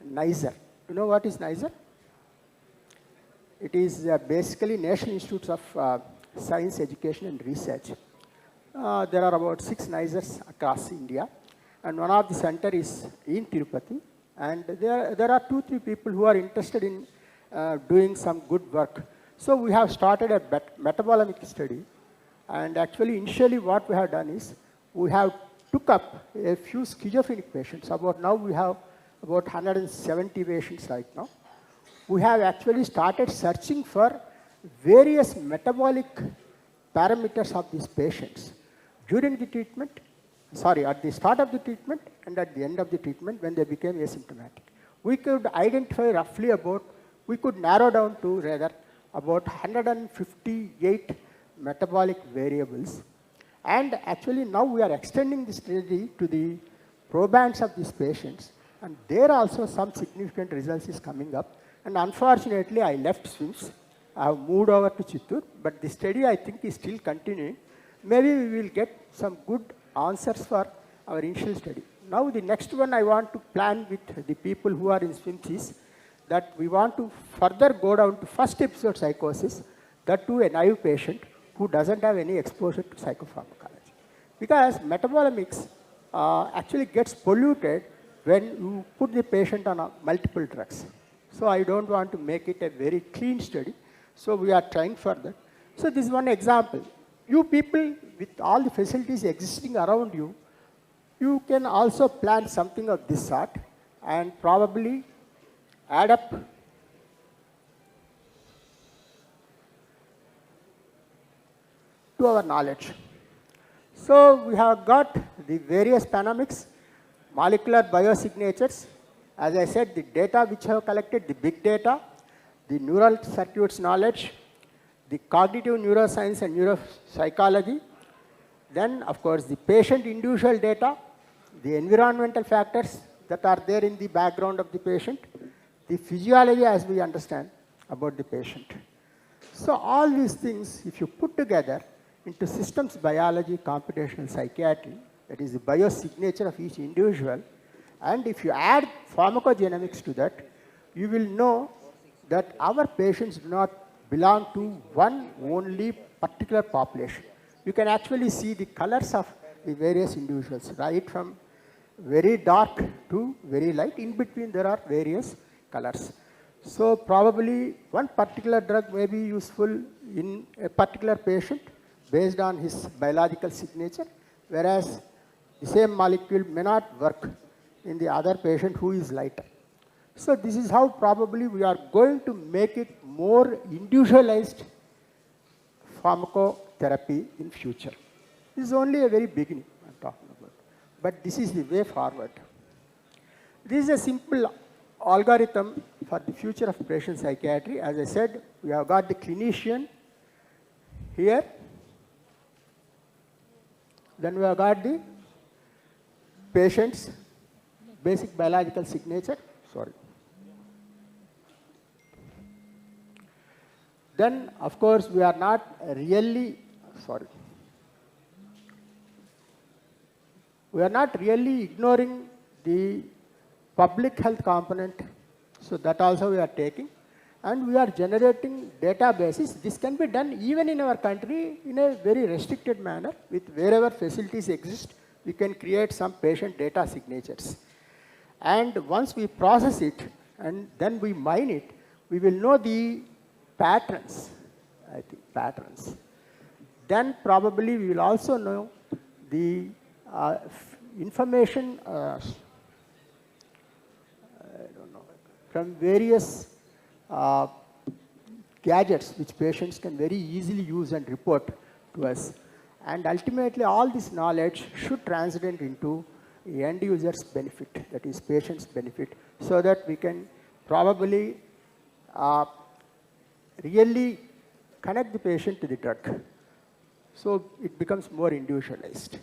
NISER. You know what is NISER? It is basically National Institutes of Science, Education and Research. There are about 6 NISERs across India, and one of the center is in Tirupati. And there are 2-3 people who are interested in doing some good work. So we have started a metabolomic study, and actually initially what we have done is we have took up a few schizophrenic patients. Now we have about 170 patients right now. We have actually started searching for various metabolic parameters of these patients during the treatment, at the start of the treatment and at the end of the treatment when they became asymptomatic. We could identify roughly we could narrow down to rather about 158 metabolic variables. And actually now we are extending this study to the probands of these patients, and there also some significant results is coming up. And unfortunately, I left SWIMS. I have moved over to Chittoor, but the study I think is still continuing. Maybe we will get some good answers for our initial study. Now the next one I want to plan with the people who are in SWIMS is that we want to further go down to first episode psychosis, that to a naive patient who doesn't have any exposure to psychopharmacology. Because metabolomics actually gets polluted when you put the patient on multiple drugs. So I don't want to make it a very clean study. So we are trying for that. So this is one example. You people with all the facilities existing around you, you can also plan something of this sort and probably add up to our knowledge. So we have got the various Panomics, molecular biosignatures. As I said, the data which I have collected, the big data, the neural circuits knowledge, the cognitive neuroscience and neuropsychology, then of course the patient individual data, the environmental factors that are there in the background of the patient, the physiology as we understand about the patient. So all these things, if you put together into systems biology, computational psychiatry, that is the biosignature of each individual, and if you add pharmacogenomics to that, you will know that our patients do not belong to one only particular population. You can actually see the colors of the various individuals, right from very dark to very light. In between there are various colors. So probably one particular drug may be useful in a particular patient based on his biological signature, whereas the same molecule may not work in the other patient who is lighter. So this is how probably we are going to make it more individualized pharmacotherapy in future. This is only a very beginning I'm talking about, but this is the way forward. This is a simple algorithm for the future of patient psychiatry. As I said, we have got the clinician here, then we have got the patient's basic biological signature, Then, of course, we are not really, we are not really ignoring the public health component. So that also we are taking. And we are generating databases. This can be done even in our country in a very restricted manner. With wherever facilities exist, we can create some patient data signatures. And once we process it and then we mine it, we will know the patterns, patterns. Then probably we will also know the information from various gadgets which patients can very easily use and report to us. And ultimately all this knowledge should translate into end user's benefit, that is patient's benefit, so that we can probably really connect the patient to the drug. So it becomes more individualized.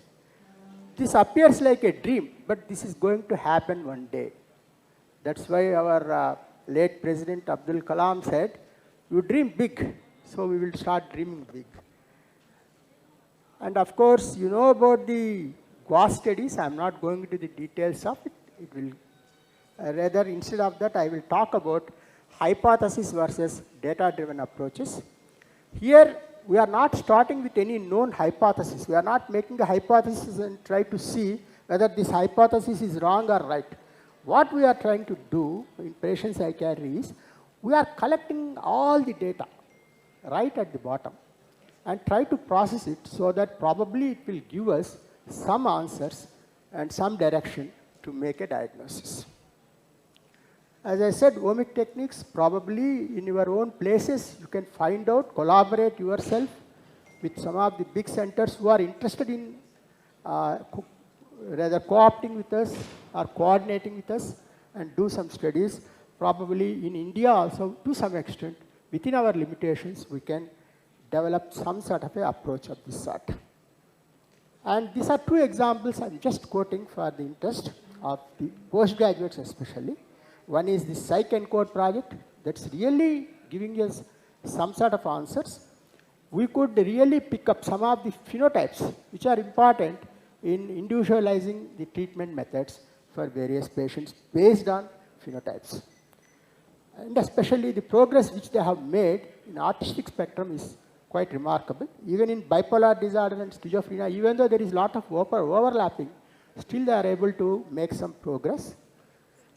This appears like a dream, but this is going to happen one day. That's why our late President Abdul Kalam said, you dream big, so we will start dreaming big. And of course, you know about the GWAS studies. I'm not going into the details of it. It will, rather, instead of that, I will talk about hypothesis versus data-driven approaches. Here, we are not starting with any known hypothesis. We are not making a hypothesis and try to see whether this hypothesis is wrong or right. What we are trying to do in patient psychiatry is, we are collecting all the data right at the bottom and try to process it so that probably it will give us some answers and some direction to make a diagnosis. As I said, omic techniques, probably in your own places, you can find out, collaborate yourself with some of the big centers who are interested in rather co-opting with us or coordinating with us and do some studies. Probably in India also, to some extent, within our limitations, we can develop some sort of an approach of this sort. And these are two examples I'm just quoting for the interest of the postgraduates especially. One is the PsycEncode project that's really giving us some sort of answers. We could really pick up some of the phenotypes which are important in individualizing the treatment methods for various patients based on phenotypes. And especially the progress which they have made in autistic spectrum is quite remarkable. Even in bipolar disorder and schizophrenia, even though there is a lot of overlapping, still they are able to make some progress.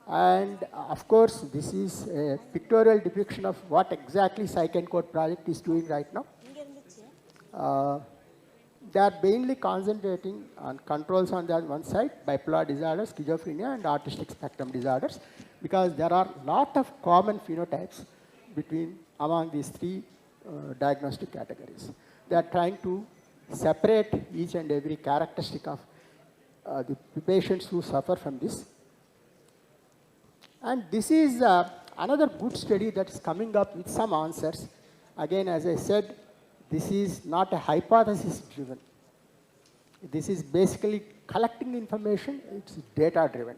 And of course, this is a pictorial depiction of what exactly PsycEncode project is doing right now. They are mainly concentrating on controls on the one side, bipolar disorders, schizophrenia, and autistic spectrum disorders, because there are a lot of common phenotypes among these three diagnostic categories. They are trying to separate each and every characteristic of the patients who suffer from this. And this is another good study that is coming up with some answers. Again, as I said, this is not a hypothesis driven. This is basically collecting information, it's data driven.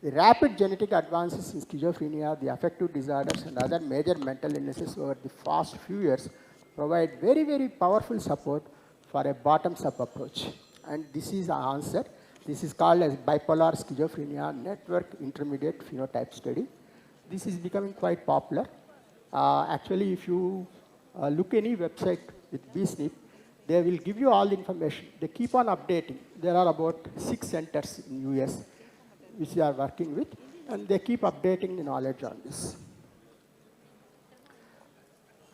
The rapid genetic advances in schizophrenia, the affective disorders, and other major mental illnesses over the past few years provide very, very powerful support for a bottoms-up approach. And this is the answer. This is called as bipolar schizophrenia network intermediate phenotype study. This is becoming quite popular. Actually, if you look any website with BSNP, they will give you all the information. They keep on updating. There are about 6 centers in US which they are working with, and they keep updating the knowledge on this.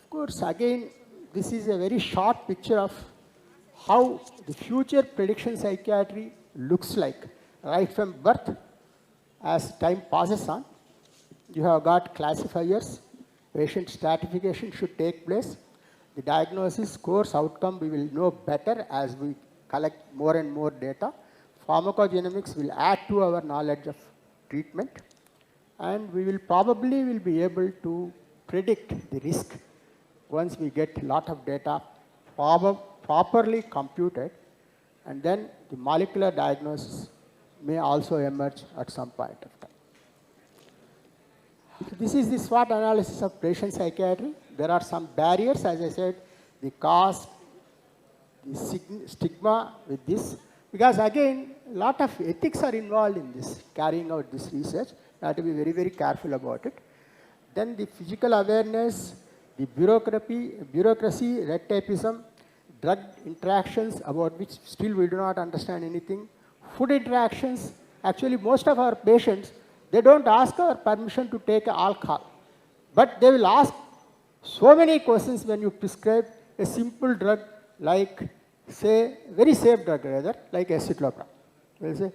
Of course, again, this is a very short picture of how the future prediction psychiatry looks like, right from birth as time passes on. You have got classifiers, patient stratification should take place. The diagnosis, course, outcome, we will know better as we collect more and more data. Pharmacogenomics will add to our knowledge of treatment, and we will probably be able to predict the risk once we get a lot of data properly computed, and then the molecular diagnosis may also emerge at some point of time. This is the SWOT analysis of patient psychiatry. There are some barriers, as I said, the cost, the stigma with this, because again, a lot of ethics are involved in this, carrying out this research. You have to be very, very careful about it. Then the physical awareness, the bureaucracy, red tapeism, drug interactions about which still we do not understand anything. Food interactions, actually most of our patients, they don't ask our permission to take alcohol, but they will ask so many questions when you prescribe a simple drug like, say, very safe drug rather, like escitalopram. They will say,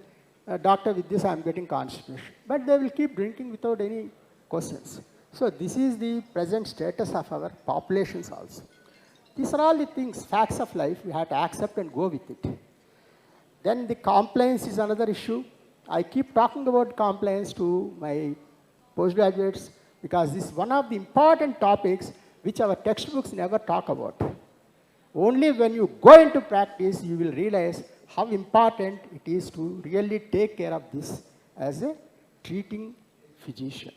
doctor, with this I am getting constipation. But they will keep drinking without any questions. So this is the present status of our populations also. These are all the things, facts of life, we have to accept and go with it. Then the compliance is another issue. I keep talking about compliance to my postgraduates because this is one of the important topics which our textbooks never talk about. Only when you go into practice, you will realize how important it is to really take care of this as a treating physician.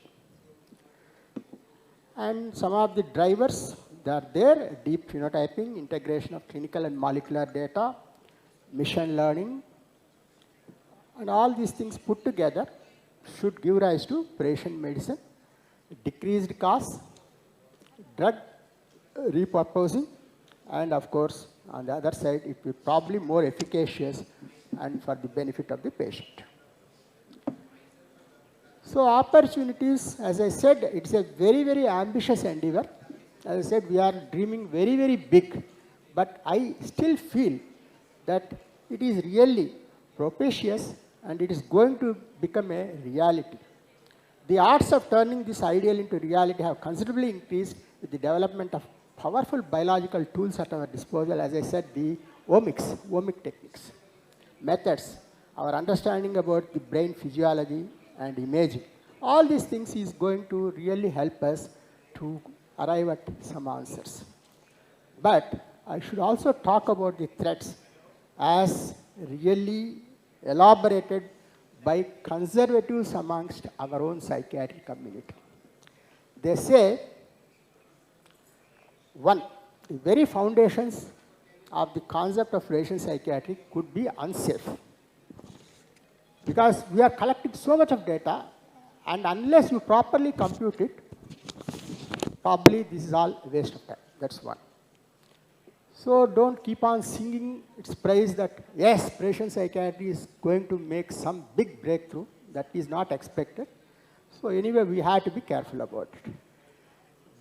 And some of the drivers, they are there: deep phenotyping, integration of clinical and molecular data, machine learning, and all these things put together should give rise to precision medicine, decreased costs, drug repurposing, and of course, on the other side, it will be probably more efficacious and for the benefit of the patient. So opportunities, as I said, it's a very, very ambitious endeavor. As I said, we are dreaming very, very big, but I still feel that it is really propitious and it is going to become a reality. The odds of turning this ideal into reality have considerably increased with the development of powerful biological tools at our disposal. As I said, the omic techniques, methods, our understanding about the brain physiology and imaging. All these things is going to really help us to arrive at some answers. But I should also talk about the threats as really elaborated by conservatives amongst our own psychiatric community. They say, one, the very foundations of the concept of relation psychiatry could be unsafe. Because we are collecting so much of data, and unless you properly compute it, probably this is all a waste of time. That's one. So don't keep on singing its praise that, yes, precision psychiatry is going to make some big breakthrough. That is not expected. So anyway, we have to be careful about it.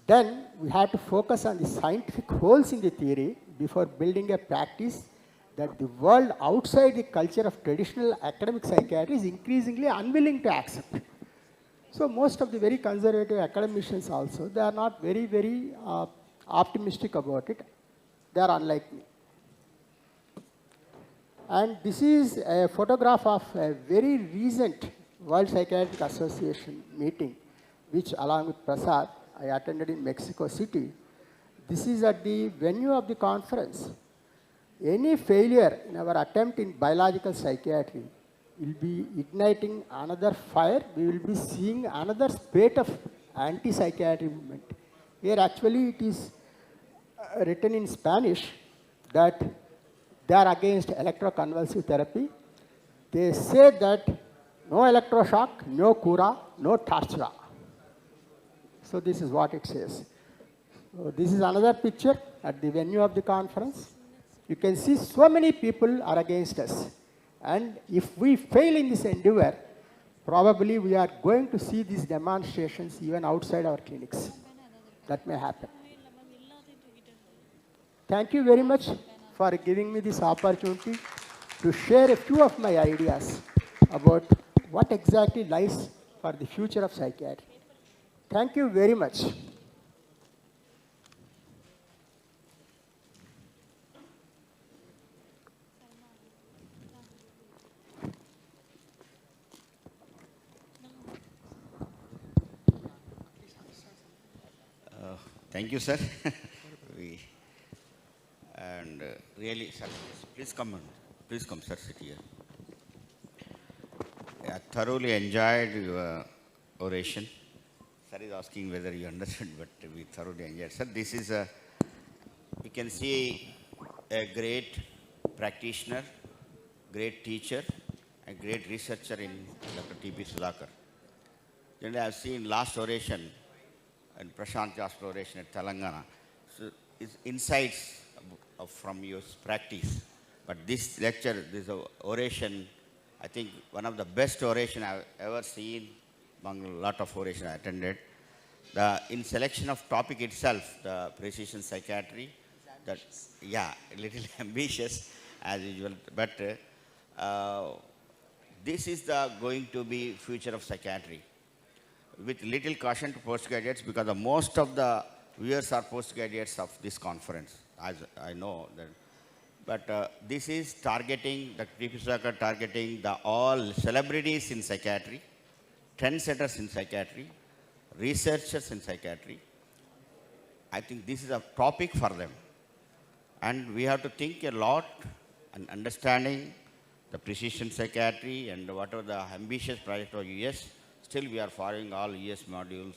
Then we have to focus on the scientific holes in the theory before building a practice that the world outside the culture of traditional academic psychiatry is increasingly unwilling to accept. So most of the very conservative academicians also, they are not very, very optimistic about it. They are unlike me. And this is a photograph of a very recent World Psychiatric Association meeting, which along with Prasad, I attended in Mexico City. This is at the venue of the conference. Any failure in our attempt in biological psychiatry will be igniting another fire. We will be seeing another spate of anti-psychiatry movement. Here actually it is written in Spanish that they are against electroconvulsive therapy. They say that no electroshock, no cura, no tortura. So this is what it says. So this is another picture at the venue of the conference. You can see so many people are against us. And if we fail in this endeavor, probably we are going to see these demonstrations even outside our clinics. That may happen. Thank you very much for giving me this opportunity to share a few of my ideas about what exactly lies for the future of psychiatry. Thank you very much. Thank you, sir. Really, sir, please come, sir, sit here. I thoroughly enjoyed your oration. Sir is asking whether you understood, but we thoroughly enjoyed. Sir, this is you can see a great practitioner, great teacher, a great researcher in Dr. T.P. Sudhakar. Then I have seen last oration and Prashant Jasper oration at Telangana. So it's insights from your practice. But this lecture, this oration, I think one of the best oration I've ever seen among a lot of oration I attended. In selection of topic itself, the precision psychiatry, that, yeah, a little ambitious as usual, but this is the going to be future of psychiatry. With little caution to postgraduates, because most of the viewers are postgraduates of this conference, as I know that. But this is targeting, the T.P. Sudhakar targeting the all celebrities in psychiatry, trendsetters in psychiatry, researchers in psychiatry. I think this is a topic for them. And we have to think a lot and understanding the precision psychiatry and whatever the ambitious project of US. Still we are following all US modules,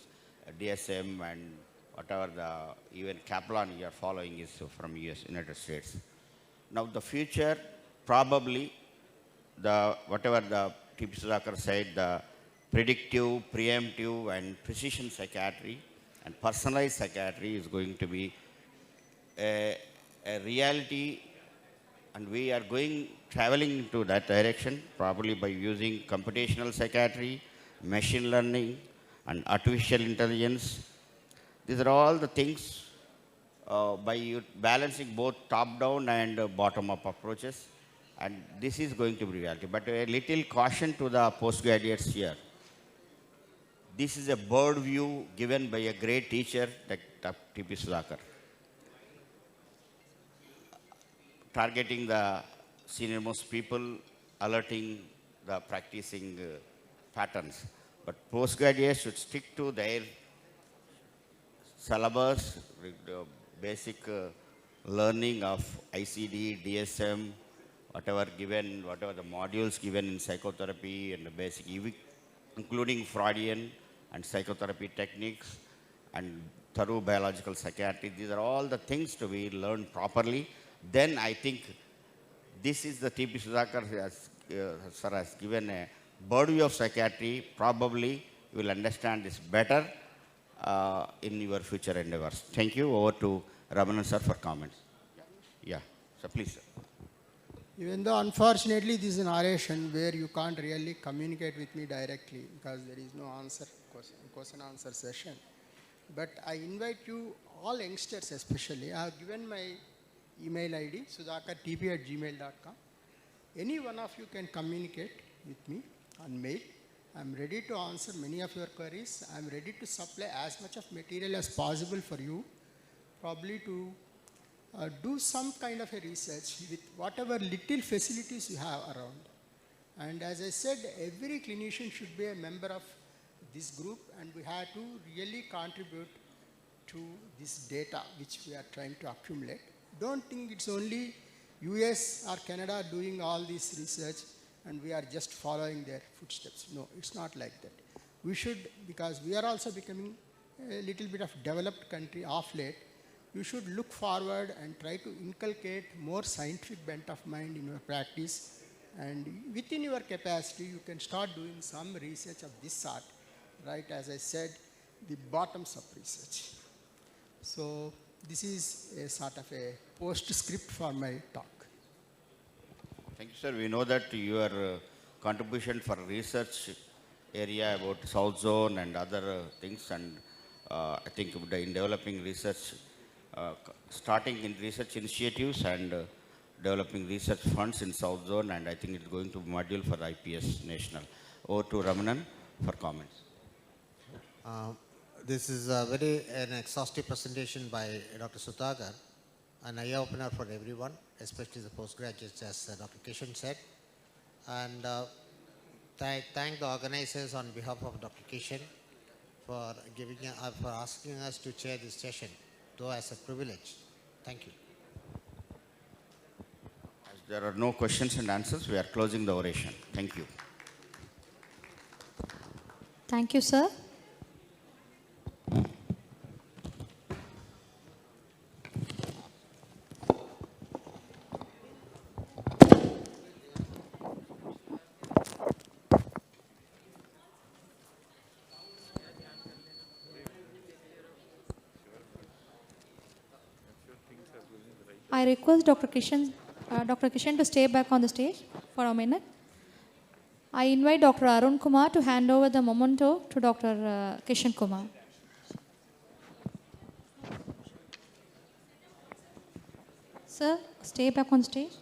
DSM and whatever the, even Kaplan you are following is from US, United States. Now the future, probably, whatever the T.P. Sudhakar said, the predictive, preemptive, and precision psychiatry and personalized psychiatry is going to be a reality, and we are traveling into that direction, probably by using computational psychiatry, machine learning, and artificial intelligence. These are all the things by balancing both top-down and bottom-up approaches, and this is going to be reality. But a little caution to the postgraduates here. This is a bird view given by a great teacher, Dr. T.P. Sudhakar, targeting the senior-most people, alerting the practicing patterns. But postgraduates should stick to their syllabus, the basic learning of ICD, DSM, whatever the modules given in psychotherapy and the basic, including Freudian and psychotherapy techniques and thorough biological psychiatry. These are all the things to be learned properly. Then I think this is the T.P. Sudhakar sir has given a bird view of psychiatry. Probably you will understand this better in your future endeavors. Thank you. Over to Ramanan sir for comments. Yeah, so please, sir. Even though unfortunately this is an oration where you can't really communicate with me directly because there is no question answer session. But I invite you, all youngsters especially, I have given my email ID, sudhakartp@gmail.com. Any one of you can communicate with me on mail. I'm ready to answer many of your queries. I'm ready to supply as much of material as possible for you, probably to do some kind of a research with whatever little facilities you have around. And as I said, every clinician should be a member of this group, and we have to really contribute to this data which we are trying to accumulate. Don't think it's only US or Canada doing all this research and we are just following their footsteps. No, it's not like that. We should, because we are also becoming a little bit of developed country of late, you should look forward and try to inculcate more scientific bent of mind in your practice, and within your capacity you can start doing some research of this sort, right? As I said, the bottoms up research. So this is a sort of a postscript for my talk. Thank you, sir. We know that your contribution for research area about South Zone and other things, and I think in developing research, starting in research initiatives and developing research funds in South Zone, and I think it's going to be module for IPS National. Over to Ramanan for comments. This is an exhaustive presentation by Dr. Sudhakar, an eye-opener for everyone, especially the postgraduates, as Dr. Kishan said. And I thank the organizers on behalf of Dr. Kishan for asking us to chair this session, though as a privilege. Thank you. As there are no questions and answers, we are closing the oration. Thank you. Thank you, sir. I request Dr. Kishan to stay back on the stage for a minute. I invite Dr. Arun Kumar to hand over the memento to Dr. Kishan Kumar. Sir, stay back on stage.